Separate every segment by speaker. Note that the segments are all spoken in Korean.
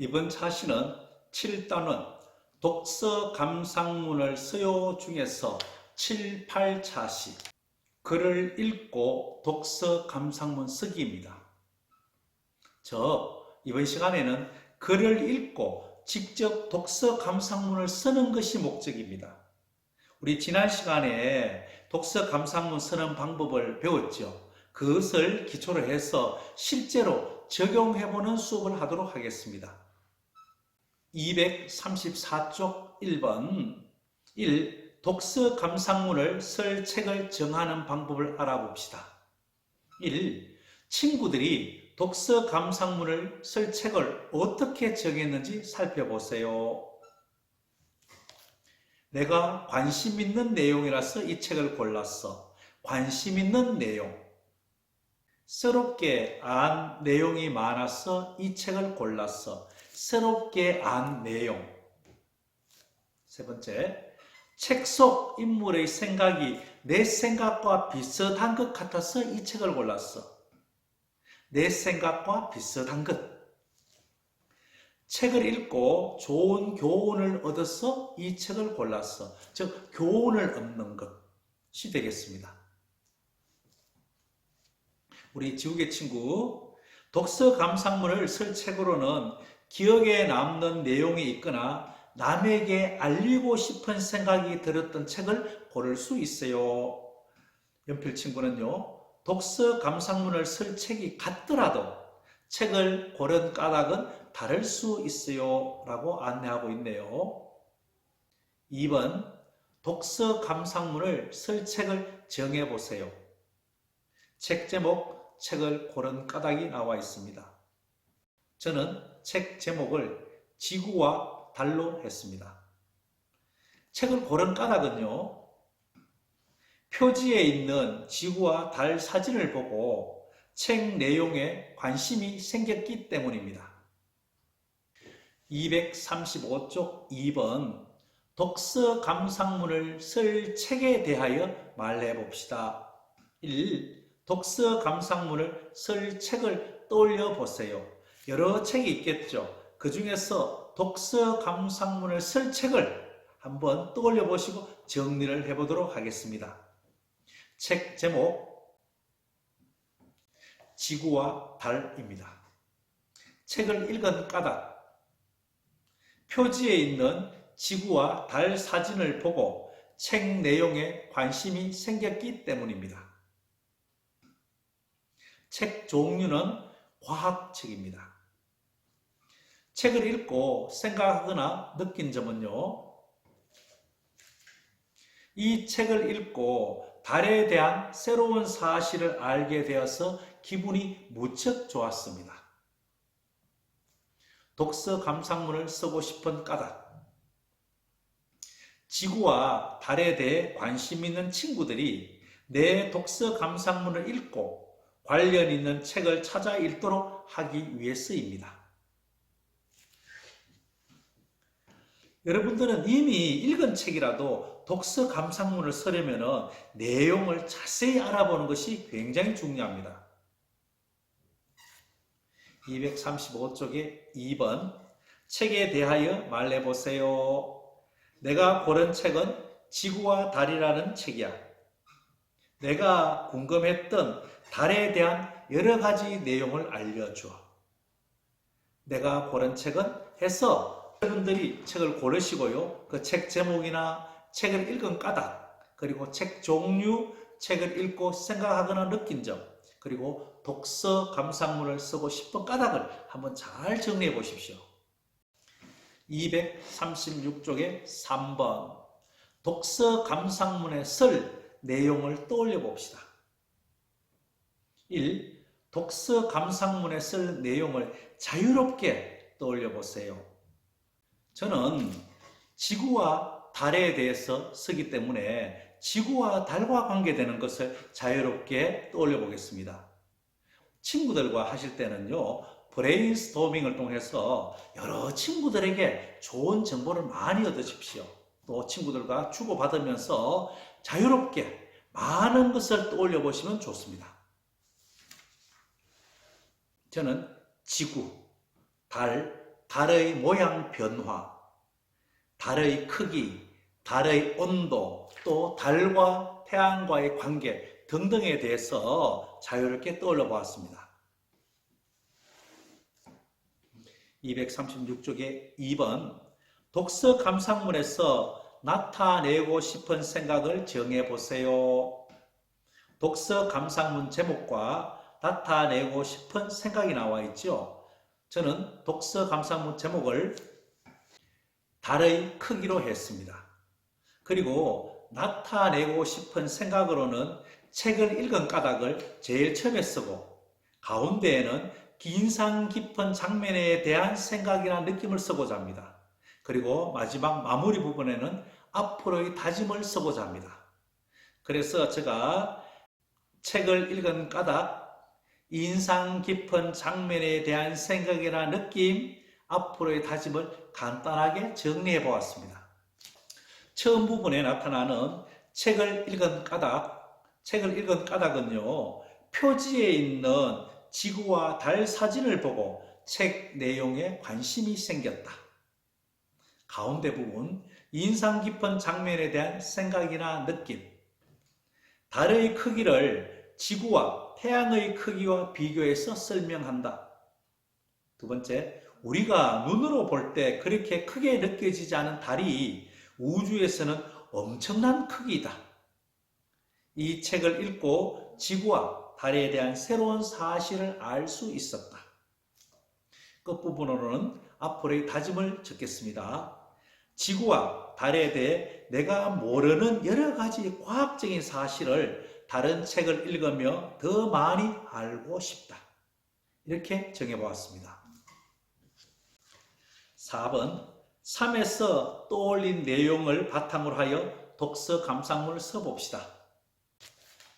Speaker 1: 이번 차시는 7단원 독서 감상문을 서요 중에서 7, 8차시 글을 읽고 독서 감상문 쓰기입니다. 이번 시간에는 글을 읽고 직접 독서 감상문을 쓰는 것이 목적입니다. 우리 지난 시간에 독서 감상문 쓰는 방법을 배웠죠. 그것을 기초로 해서 실제로 적용해보는 수업을 하도록 하겠습니다. 234쪽 1번 1. 독서 감상문을 쓸 책을 정하는 방법을 알아봅시다. 1. 친구들이 독서 감상문을 쓸 책을 어떻게 정했는지 살펴보세요. 내가 관심 있는 내용이라서 이 책을 골랐어. 관심 있는 내용. 새롭게 안 내용이 많아서 이 책을 골랐어. 새롭게 안 내용. 세 번째, 책 속 인물의 생각이 내 생각과 비슷한 것 같아서 이 책을 골랐어. 내 생각과 비슷한 것. 책을 읽고 좋은 교훈을 얻어서 이 책을 골랐어. 즉, 교훈을 얻는 것이 되겠습니다. 우리 지우개 친구, 독서 감상문을 쓸 책으로는 기억에 남는 내용이 있거나 남에게 알리고 싶은 생각이 들었던 책을 고를 수 있어요. 연필 친구는요, 독서 감상문을 쓸 책이 같더라도 책을 고른 까닭은 다를 수 있어요 라고 안내하고 있네요. 2번, 독서 감상문을 쓸 책을 정해보세요. 책 제목, 책을 고른 까닭이 나와 있습니다. 저는 책 제목을 지구와 달로 했습니다. 책을 고른 까닭은요, 표지에 있는 지구와 달 사진을 보고 책 내용에 관심이 생겼기 때문입니다. 235쪽 2번 독서 감상문을 쓸 책에 대하여 말해 봅시다. 1. 독서 감상문을 쓸 책을 떠올려 보세요. 여러 책이 있겠죠. 그 중에서 독서 감상문을 쓸 책을 한번 떠올려 보시고 정리를 해보도록 하겠습니다. 책 제목, 지구와 달입니다. 책을 읽은 까닭, 표지에 있는 지구와 달 사진을 보고 책 내용에 관심이 생겼기 때문입니다. 책 종류는 과학책입니다. 책을 읽고 생각하거나 느낀 점은요, 이 책을 읽고 달에 대한 새로운 사실을 알게 되어서 기분이 무척 좋았습니다. 독서 감상문을 쓰고 싶은 까닭. 지구와 달에 대해 관심 있는 친구들이 내 독서 감상문을 읽고 관련 있는 책을 찾아 읽도록 하기 위해서입니다. 여러분들은 이미 읽은 책이라도 독서 감상문을 쓰려면 내용을 자세히 알아보는 것이 굉장히 중요합니다. 235쪽에 2번 책에 대하여 말해보세요. 내가 고른 책은 지구와 달이라는 책이야. 내가 궁금했던 달에 대한 여러 가지 내용을 알려줘. 내가 고른 책은 해서 여러분들이 책을 고르시고요. 그 책 제목이나 책을 읽은 까닭, 그리고 책 종류, 책을 읽고 생각하거나 느낀 점, 그리고 독서 감상문을 쓰고 싶은 까닭을 한번 잘 정리해 보십시오. 236쪽에 3번 독서 감상문에 쓸 내용을 떠올려 봅시다. 1. 독서 감상문에 쓸 내용을 자유롭게 떠올려 보세요. 저는 지구와 달에 대해서 쓰기 때문에 지구와 달과 관계되는 것을 자유롭게 떠올려 보겠습니다. 친구들과 하실 때는요, 브레인스토밍을 통해서 여러 친구들에게 좋은 정보를 많이 얻으십시오. 또 친구들과 주고받으면서 자유롭게 많은 것을 떠올려 보시면 좋습니다. 저는 지구, 달, 달의 모양 변화, 달의 크기, 달의 온도, 또 달과 태양과의 관계 등등에 대해서 자유롭게 떠올려 보았습니다. 236쪽의 2번 독서 감상문에서 나타내고 싶은 생각을 정해보세요. 독서 감상문 제목과 나타내고 싶은 생각이 나와 있죠. 저는 독서 감상문 제목을 달의 크기로 했습니다. 그리고 나타내고 싶은 생각으로는 책을 읽은 까닭을 제일 처음에 쓰고 가운데에는 인상 깊은 장면에 대한 생각이나 느낌을 쓰고자 합니다. 그리고 마지막 마무리 부분에는 앞으로의 다짐을 쓰고자 합니다. 그래서 제가 책을 읽은 까닭, 인상 깊은 장면에 대한 생각이나 느낌, 앞으로의 다짐을 간단하게 정리해 보았습니다. 처음 부분에 나타나는 책을 읽은 까닭은요, 표지에 있는 지구와 달 사진을 보고 책 내용에 관심이 생겼다. 가운데 부분, 인상 깊은 장면에 대한 생각이나 느낌, 달의 크기를 지구와 태양의 크기와 비교해서 설명한다. 두 번째, 우리가 눈으로 볼 때 그렇게 크게 느껴지지 않은 달이 우주에서는 엄청난 크기다. 이 책을 읽고 지구와 달에 대한 새로운 사실을 알 수 있었다. 끝부분으로는 앞으로의 다짐을 적겠습니다. 지구와 달에 대해 내가 모르는 여러 가지 과학적인 사실을 다른 책을 읽으며 더 많이 알고 싶다. 이렇게 정해보았습니다. 4번 3에서 떠올린 내용을 바탕으로 하여 독서 감상문을 써봅시다.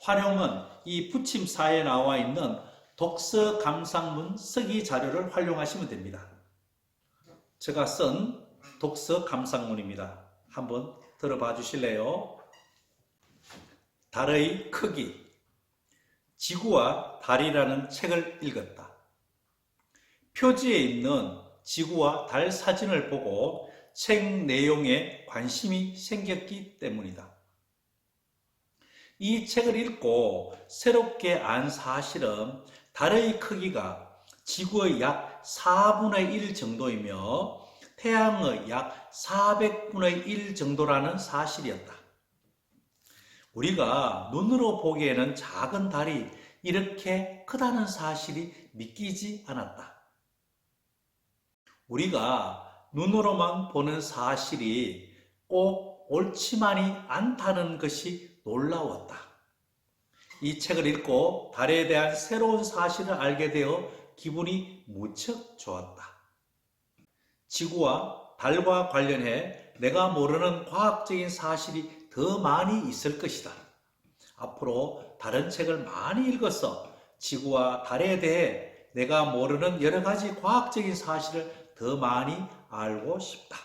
Speaker 1: 활용은 이 붙임사에 나와 있는 독서 감상문 쓰기 자료를 활용하시면 됩니다. 제가 쓴 독서 감상문입니다. 한번 들어봐 주실래요? 달의 크기, 지구와 달이라는 책을 읽었다. 표지에 있는 지구와 달 사진을 보고 책 내용에 관심이 생겼기 때문이다. 이 책을 읽고 새롭게 안 사실은 달의 크기가 지구의 약 4분의 1 정도이며 태양의 약 400분의 1 정도라는 사실이었다. 우리가 눈으로 보기에는 작은 달이 이렇게 크다는 사실이 믿기지 않았다. 우리가 눈으로만 보는 사실이 꼭 옳지만이 않다는 것이 놀라웠다. 이 책을 읽고 달에 대한 새로운 사실을 알게 되어 기분이 무척 좋았다. 지구와 달과 관련해 내가 모르는 과학적인 사실이 더 많이 있을 것이다. 앞으로 다른 책을 많이 읽어서 지구와 달에 대해 내가 모르는 여러 가지 과학적인 사실을 더 많이 알고 싶다.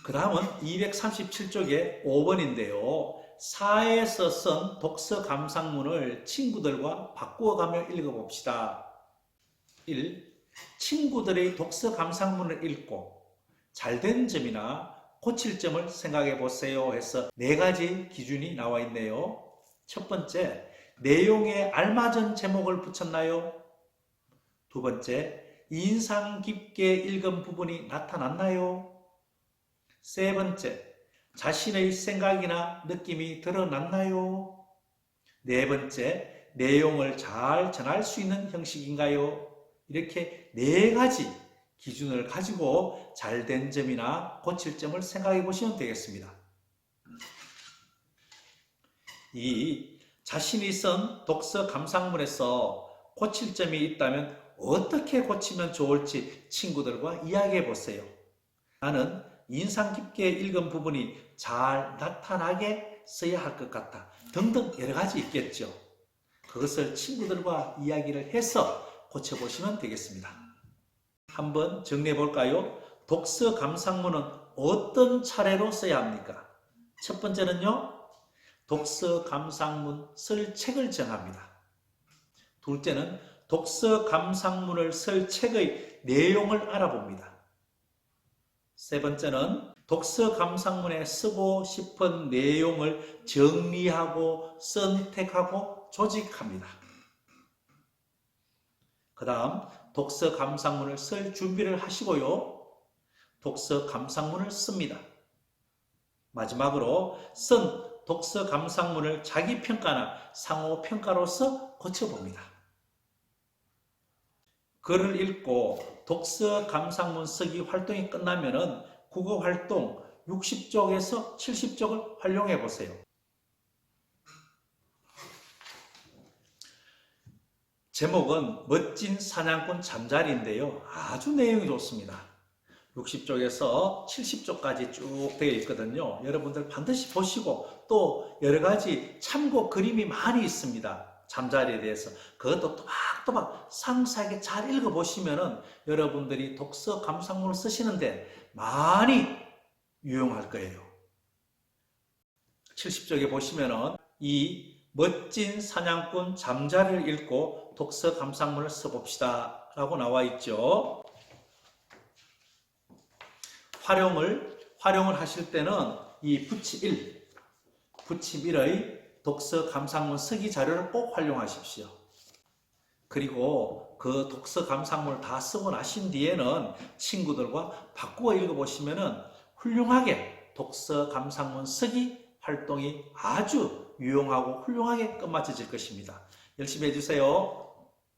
Speaker 1: 그 다음은 237쪽의 5번인데요. 4에서 쓴 독서 감상문을 친구들과 바꾸어가며 읽어봅시다. 1. 친구들의 독서 감상문을 읽고 잘된 점이나 고칠 점을 생각해 보세요 해서 4가지 기준이 나와 있네요. 첫 번째, 내용에 알맞은 제목을 붙였나요? 두 번째, 인상 깊게 읽은 부분이 나타났나요? 세 번째, 자신의 생각이나 느낌이 드러났나요? 네 번째, 내용을 잘 전할 수 있는 형식인가요? 이렇게 4가지 기준을 가지고 잘된 점이나 고칠 점을 생각해 보시면 되겠습니다. 이 자신이 쓴 독서 감상문에서 고칠 점이 있다면 어떻게 고치면 좋을지 친구들과 이야기해 보세요. 나는 인상 깊게 읽은 부분이 잘 나타나게 써야 할 것 같다. 등등 여러 가지 있겠죠. 그것을 친구들과 이야기를 해서 고쳐보시면 되겠습니다. 한번 정리해 볼까요? 독서 감상문은 어떤 차례로 써야 합니까? 첫 번째는요, 독서 감상문 쓸 책을 정합니다. 둘째는 독서 감상문을 쓸 책의 내용을 알아봅니다. 세 번째는 독서 감상문에 쓰고 싶은 내용을 정리하고 선택하고 조직합니다. 그 다음 독서 감상문을 쓸 준비를 하시고요. 독서 감상문을 씁니다. 마지막으로 쓴 독서 감상문을 자기평가나 상호평가로서 고쳐봅니다. 글을 읽고 독서 감상문 쓰기 활동이 끝나면 국어 활동 60쪽에서 70쪽을 활용해 보세요. 제목은 멋진 사냥꾼 잠자리인데요. 아주 내용이 좋습니다. 60쪽에서 70쪽까지 쭉 되어 있거든요. 여러분들 반드시 보시고 또 여러 가지 참고 그림이 많이 있습니다. 잠자리에 대해서 그것도 또박또박 상세하게 잘 읽어보시면 여러분들이 독서 감상문을 쓰시는데 많이 유용할 거예요. 70쪽에 보시면 이 멋진 사냥꾼 잠자리를 읽고 독서 감상문을 써봅시다 라고 나와 있죠. 활용을 하실 때는 이 부침 1의 독서 감상문 쓰기 자료를 꼭 활용하십시오. 그리고 그 독서 감상문을 다 쓰고 나신 뒤에는 친구들과 바꾸어 읽어보시면 훌륭하게 독서 감상문 쓰기 활동이 아주 유용하고 훌륭하게 끝마쳐질 것입니다. 열심히 해주세요.